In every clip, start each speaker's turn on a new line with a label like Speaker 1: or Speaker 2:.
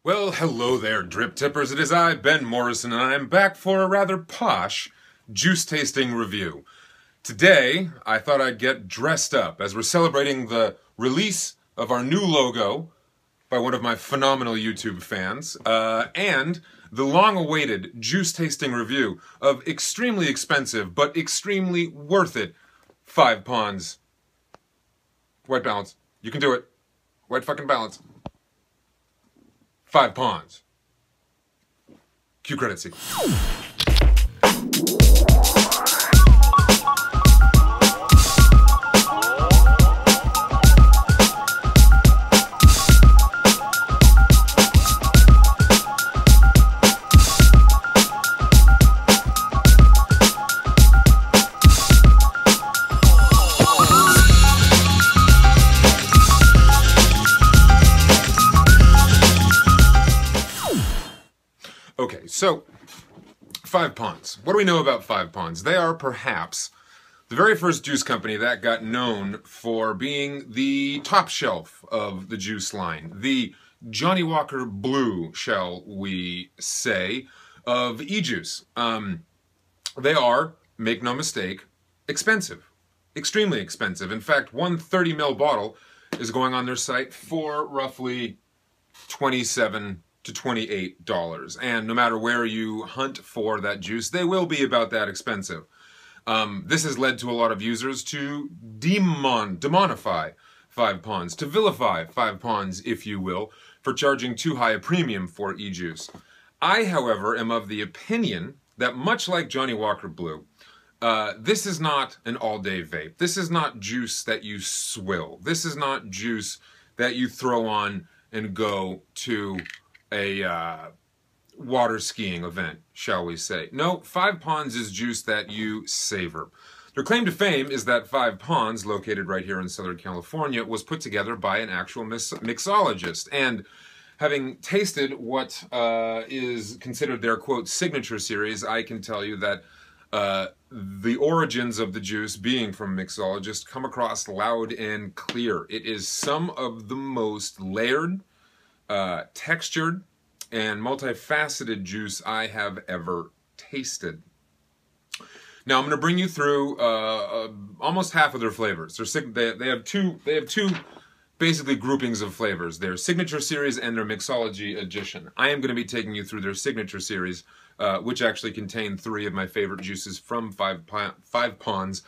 Speaker 1: Well, hello there, drip tippers. It is I, Ben Morrison, and I'm back for a rather posh juice tasting review. Today, I thought I'd get dressed up as we're celebrating the release of our new logo by one of my phenomenal YouTube fans, and the long-awaited juice tasting review of extremely expensive but extremely worth it 5 Ponds white balance. You can do it. White fucking balance. 5 Ponds. Cue credit sequence. Okay, so 5 Ponds. What do we know about 5 Ponds? They are perhaps the very first juice company that got known for being the top shelf of the juice line. The Johnny Walker Blue, shall we say, of e-juice. They are, make no mistake, expensive. Extremely expensive. In fact, one 30 ml bottle is going on their site for roughly $27 to $28. And no matter where you hunt for that juice, they will be about that expensive. This has led to a lot of users to demonify 5 Ponds, to vilify 5 Ponds, if you will, for charging too high a premium for e-juice. I, however, am of the opinion that much like Johnny Walker Blue, this is not an all-day vape. This is not juice that you swill. This is not juice that you throw on and go to a water skiing event, shall we say. No, 5 Ponds is juice that you savor. Their claim to fame is that 5 Ponds, located right here in Southern California, was put together by an actual mixologist. And having tasted what is considered their, quote, signature series, I can tell you that the origins of the juice, being from mixologists, come across loud and clear. It is some of the most layered, textured, and multifaceted juice I have ever tasted. Now I'm going to bring you through almost half of their flavors. They have two basically groupings of flavors: their signature series and their mixology edition. I am going to be taking you through their signature series, which actually contain 3 of my favorite juices from 5 Ponds,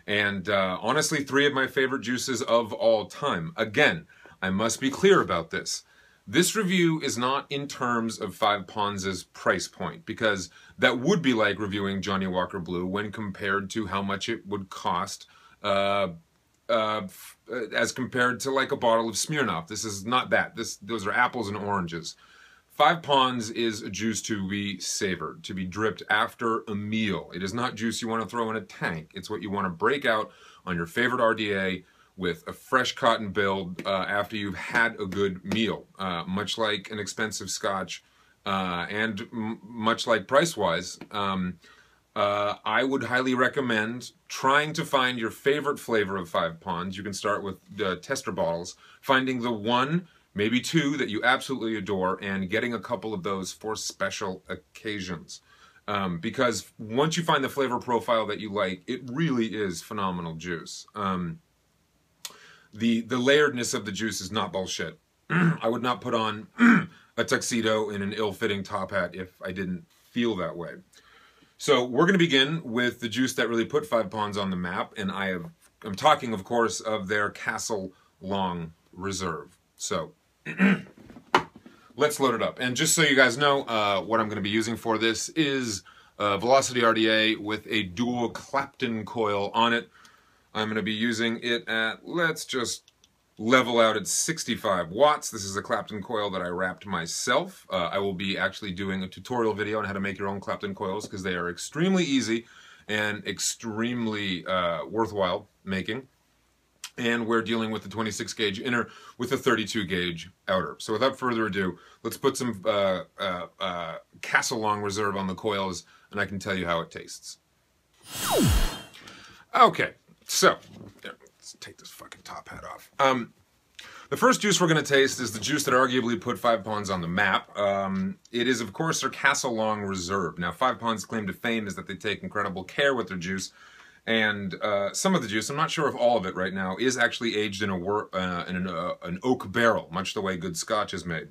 Speaker 1: and honestly 3 of my favorite juices of all time. Again, I must be clear about this. This review is not in terms of 5 Ponds' price point, because that would be like reviewing Johnny Walker Blue when compared to how much it would cost as compared to like a bottle of Smirnoff. This is not that. Those are apples and oranges. 5 Ponds is a juice to be savored, to be dripped after a meal. It is not juice you want to throw in a tank. It's what you want to break out on your favorite RDA with a fresh cotton build after you've had a good meal. Much like an expensive scotch and much like price-wise, I would highly recommend trying to find your favorite flavor of 5 Ponds. You can start with the tester bottles, finding the 1, maybe 2 that you absolutely adore, and getting a couple of those for special occasions. Because once you find the flavor profile that you like, it really is phenomenal juice. The layeredness of the juice is not bullshit. I would not put on a tuxedo and an ill-fitting top hat if I didn't feel that way. So we're going to begin with the juice that really put 5 Ponds on the map, and I'm talking, of course, of their Castle Long Reserve. So let's load it up. And just so you guys know, what I'm going to be using for this is a Velocity RDA with a dual Clapton coil on it. I'm going to be using it at, let's just level out at 65 watts. This is a Clapton coil that I wrapped myself. I will be actually doing a tutorial video on how to make your own Clapton coils, because they are extremely easy and extremely worthwhile making. And we're dealing with the 26 gauge inner with a 32 gauge outer. So without further ado, let's put some Castle Long Reserve on the coils, and I can tell you how it tastes. Okay. So, let's take this fucking top hat off. The first juice we're going to taste is the juice that arguably put Five Ponds on the map. It is, of course, their Castle Long Reserve. Now, Five Ponds' claim to fame is that they take incredible care with their juice, and some of the juice, I'm not sure if all of it right now, is actually aged in an oak barrel, much the way good Scotch is made.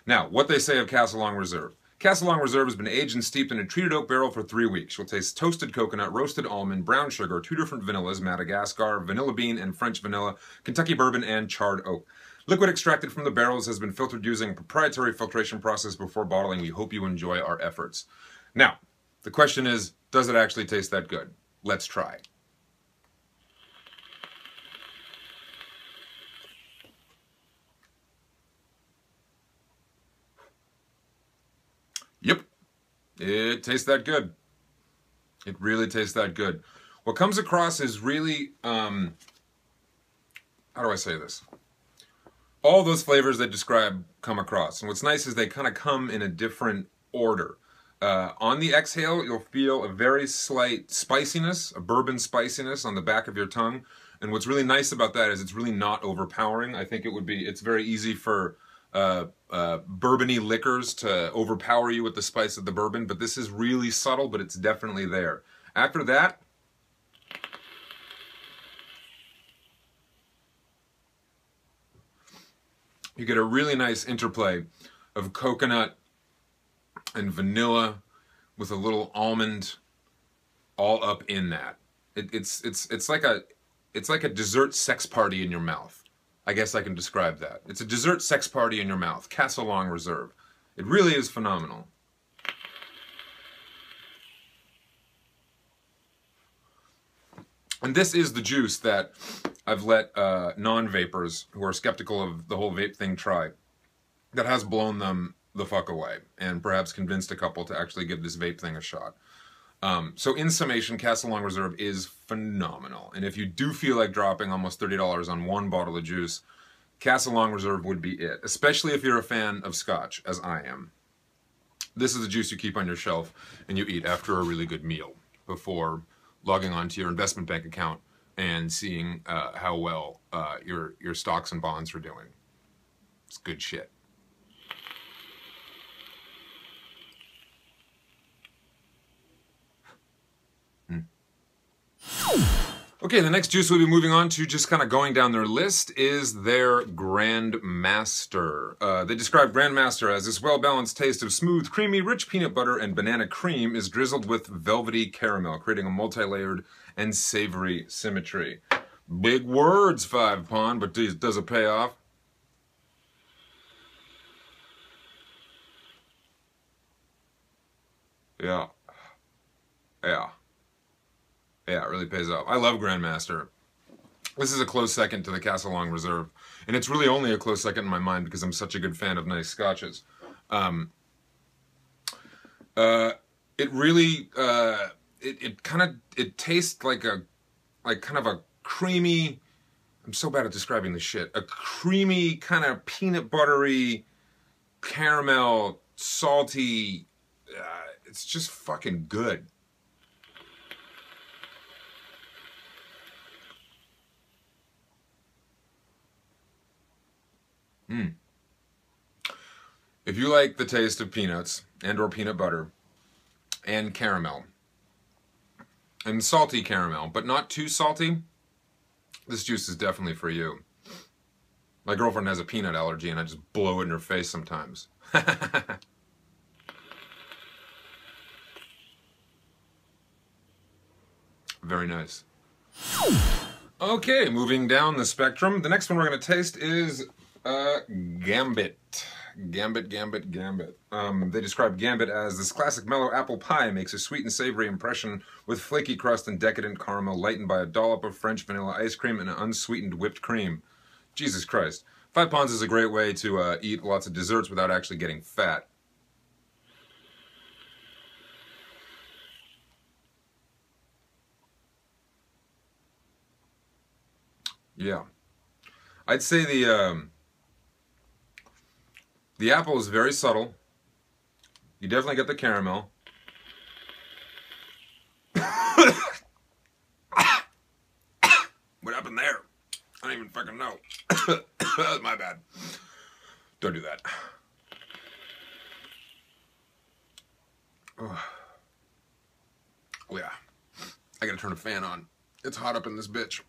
Speaker 1: Now, what they say of Castle Long Reserve. Castle Long Reserve has been aged and steeped in a treated oak barrel for 3 weeks. You'll taste toasted coconut, roasted almond, brown sugar, 2 different vanillas, Madagascar, vanilla bean and French vanilla, Kentucky bourbon, and charred oak. Liquid extracted from the barrels has been filtered using a proprietary filtration process before bottling. We hope you enjoy our efforts. Now, the question is, does it actually taste that good? Let's try. Yep, it tastes that good. It really tastes that good. What comes across is really, how do I say this? All those flavors they describe come across. And what's nice is they kind of come in a different order. On the exhale, you'll feel a very slight spiciness, a bourbon spiciness on the back of your tongue. And what's really nice about that is it's really not overpowering. I think it's very easy for bourbony liquors to overpower you with the spice of the bourbon, but this is really subtle, but it's definitely there. After that, you get a really nice interplay of coconut and vanilla with a little almond all up in that. It's like a dessert sex party in your mouth. I guess I can describe that. It's a dessert sex party in your mouth. Castle Long Reserve. It really is phenomenal. And this is the juice that I've let non-vapors who are skeptical of the whole vape thing try. That has blown them the fuck away. And perhaps convinced a couple to actually give this vape thing a shot. So in summation, Castle Long Reserve is phenomenal. And if you do feel like dropping almost $30 on one bottle of juice, Castle Long Reserve would be it. Especially if you're a fan of Scotch, as I am. This is the juice you keep on your shelf and you eat after a really good meal before logging onto your investment bank account and seeing how well your stocks and bonds are doing. It's good shit. Okay, the next juice we'll be moving on to, just kind of going down their list, is their Grandmaster. They describe Grandmaster as this well-balanced taste of smooth, creamy, rich peanut butter and banana cream is drizzled with velvety caramel, creating a multi-layered and savory symmetry. Big words, Five Pond, but does it pay off? Yeah. Yeah. Yeah, it really pays off. I love Grandmaster. This is a close second to the Castle Long Reserve. And it's really only a close second in my mind because I'm such a good fan of nice scotches. It really, it tastes like kind of a creamy, I'm so bad at describing this shit, a creamy, kind of peanut buttery, caramel, salty, it's just fucking good. If you like the taste of peanuts and or peanut butter and caramel and salty caramel, but not too salty, this juice is definitely for you. My girlfriend has a peanut allergy and I just blow it in her face sometimes. Very nice. Okay, moving down the spectrum. The next one we're going to taste is Gambit. Gambit. They describe Gambit as this classic mellow apple pie makes a sweet and savory impression with flaky crust and decadent caramel lightened by a dollop of French vanilla ice cream and unsweetened whipped cream. Jesus Christ. Five Ponds is a great way to eat lots of desserts without actually getting fat. Yeah. I'd say the apple is very subtle. You definitely get the caramel. What happened there? I don't even fucking know. That was my bad. Don't do that. Oh yeah. I gotta turn a fan on. It's hot up in this bitch.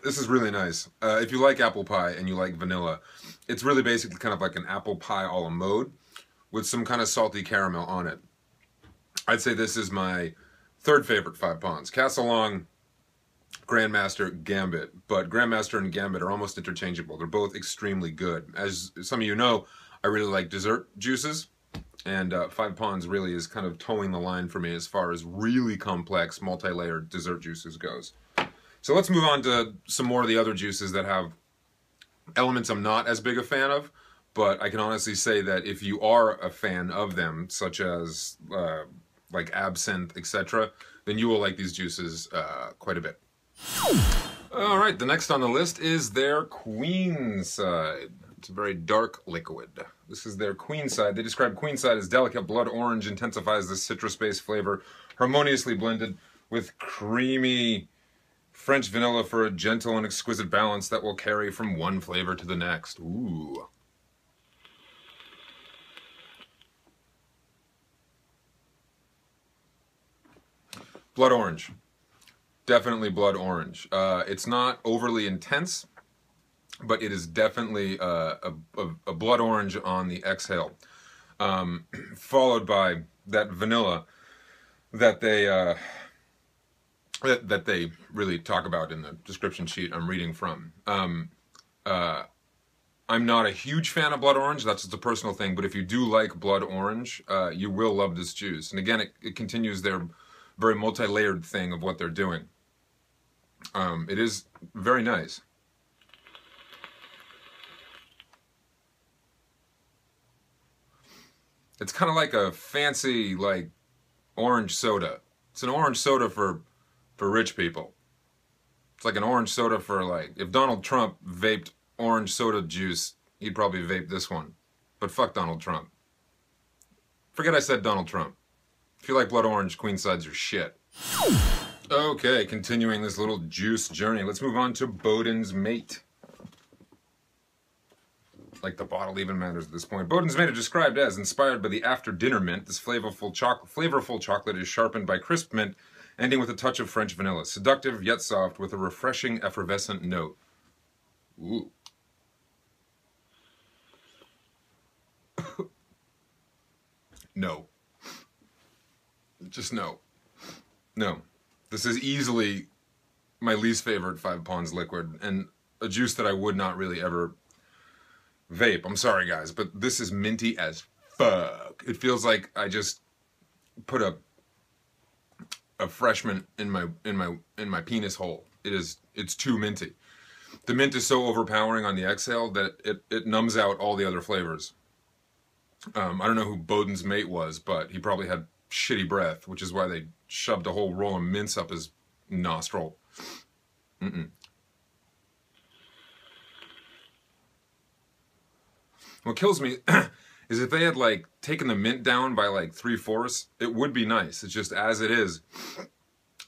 Speaker 1: This is really nice. If you like apple pie and you like vanilla, it's really basically kind of like an apple pie a la mode with some kind of salty caramel on it. I'd say this is my third favorite 5 Ponds. Castle Long, Grandmaster, Gambit. But Grandmaster and Gambit are almost interchangeable. They're both extremely good. As some of you know, I really like dessert juices. And 5 Ponds really is kind of towing the line for me as far as really complex, multi-layered dessert juices goes. So let's move on to some more of the other juices that have elements I'm not as big a fan of, but I can honestly say that if you are a fan of them, such as like absinthe, etc., then you will like these juices quite a bit. All right, the next on the list is their Queenside. It's a very dark liquid. This is their Queenside. They describe Queenside as delicate blood orange, intensifies the citrus-based flavor, harmoniously blended with creamy French vanilla for a gentle and exquisite balance that will carry from one flavor to the next. Ooh. Blood orange. Definitely blood orange. It's not overly intense, but it is definitely a blood orange on the exhale, followed by that vanilla that they really talk about in the description sheet I'm reading from. I'm not a huge fan of blood orange. That's just a personal thing. But if you do like blood orange, you will love this juice. And again, it continues their very multi-layered thing of what they're doing. It is very nice. It's kind of like a fancy, like, orange soda. It's an orange soda for rich people. It's like an orange soda for, like, if Donald Trump vaped orange soda juice, he'd probably vape this one. But fuck Donald Trump. Forget I said Donald Trump. If you like blood orange, Queenside's your shit. Okay, continuing this little juice journey, let's move on to Bowden's Mate. Like the bottle even matters at this point. Bowden's Mate are described as inspired by the after-dinner mint. This flavorful chocolate is sharpened by crisp mint, ending with a touch of French vanilla. Seductive yet soft, with a refreshing, effervescent note. Ooh. No. Just no. No. This is easily my least favorite 5 Ponds liquid, and a juice that I would not really ever vape. I'm sorry, guys, but this is minty as fuck. It feels like I just put a fresh mint in my penis hole. It's too minty. The mint is so overpowering on the exhale that it numbs out all the other flavors. I don't know who Bowden's Mate was, but he probably had shitty breath, which is why they shoved a whole roll of mints up his nostril. What kills me is if they had, like, taken the mint down by, like, 3/4, it would be nice. It's just, as it is,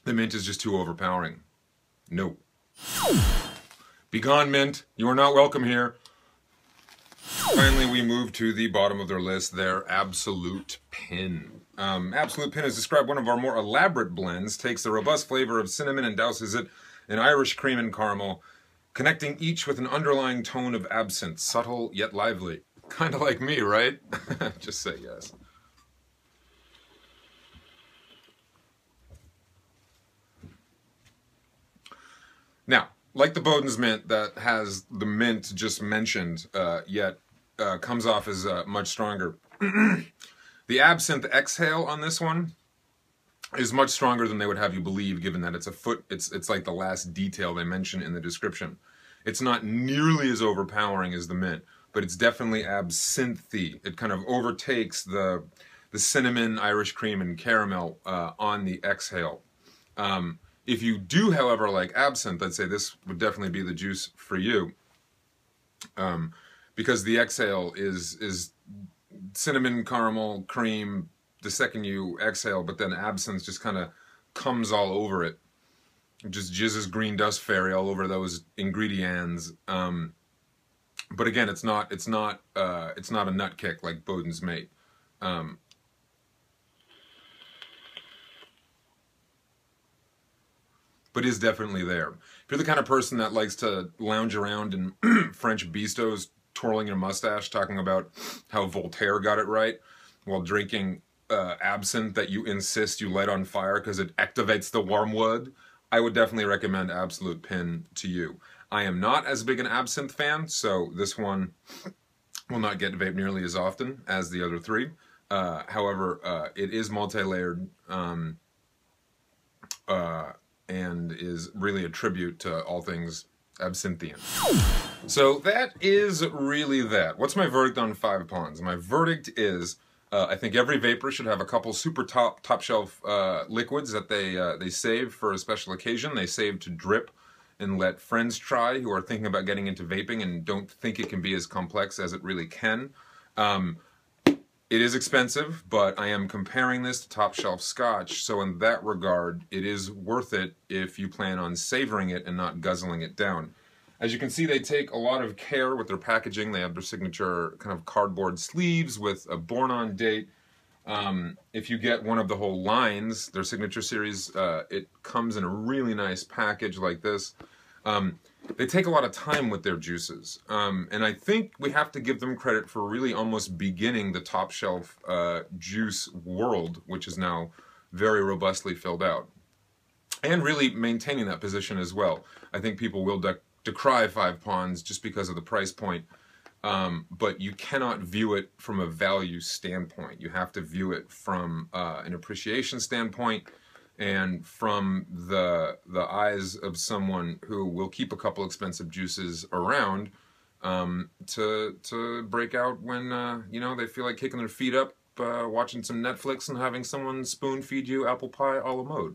Speaker 1: the mint is just too overpowering. No. Begone, mint. You are not welcome here. Finally, we move to the bottom of their list, their Absolute Pin. Absolute Pin is described one of our more elaborate blends, takes the robust flavor of cinnamon and douses it in Irish cream and caramel, connecting each with an underlying tone of absinthe, subtle yet lively. Kind of like me, right? Just say yes. Now, like the Bowden's Mint that has the mint just mentioned, yet comes off as much stronger. The absinthe exhale on this one is much stronger than they would have you believe, given that it's like the last detail they mention in the description. It's not nearly as overpowering as the mint, but it's definitely absinthe-y. It kind of overtakes the cinnamon, Irish cream, and caramel on the exhale. If you do, however, like absinthe, I'd say this would definitely be the juice for you. Because the exhale is cinnamon, caramel, cream, the second you exhale, but then absinthe just kind of comes all over it. Just jizzes green dust fairy all over those ingredients. But again, it's not a nut kick like Bowden's mate. But is definitely there. If you're the kind of person that likes to lounge around in French bistos, twirling your mustache, talking about how Voltaire got it right, while drinking absinthe that you insist you light on fire because it activates the wormwood, I would definitely recommend Absolute Pin to you. I am not as big an absinthe fan, so this one will not get vape nearly as often as the other three. However, it is multi-layered and is really a tribute to all things absinthian. So that is really that. What's my verdict on 5 Pawns? My verdict is, I think every vapor should have a couple super top shelf liquids that they save for a special occasion. They save to drip and let friends try who are thinking about getting into vaping and don't think it can be as complex as it really can. It is expensive, but I am comparing this to top shelf scotch, so in that regard, it is worth it if you plan on savoring it and not guzzling it down. As you can see, they take a lot of care with their packaging. They have their signature kind of cardboard sleeves with a born-on date. If you get one of the whole lines, their signature series, it comes in a really nice package like this. They take a lot of time with their juices, and I think we have to give them credit for really almost beginning the top shelf juice world, which is now very robustly filled out, and really maintaining that position as well. I think people will decry 5 Pawns just because of the price point, but you cannot view it from a value standpoint. You have to view it from an appreciation standpoint, and from the eyes of someone who will keep a couple expensive juices around to break out when you know, they feel like kicking their feet up, watching some Netflix and having someone spoon feed you apple pie a la mode.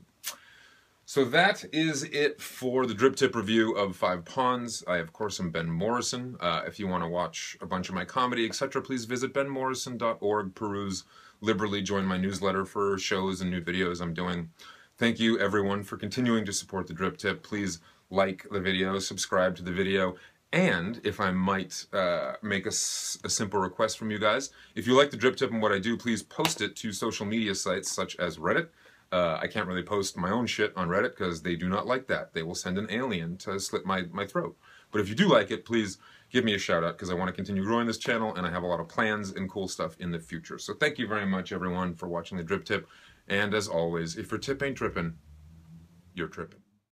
Speaker 1: So that is it for the drip tip review of 5 Pawns. I, of course, am Ben Morrison. If you want to watch a bunch of my comedy, etc., please visit benmorrison.org, peruse liberally, join my newsletter for shows and new videos I'm doing. Thank you, everyone, for continuing to support the drip tip. Please like the video, subscribe to the video, and if I might make a simple request from you guys, if you like the drip tip and what I do, please post it to social media sites such as Reddit. I can't really post my own shit on Reddit because they do not like that. They will send an alien to slit my throat. But if you do like it, please give me a shout out because I want to continue growing this channel and I have a lot of plans and cool stuff in the future. So thank you very much, everyone, for watching the drip tip. And as always, if your tip ain't dripping, you're tripping.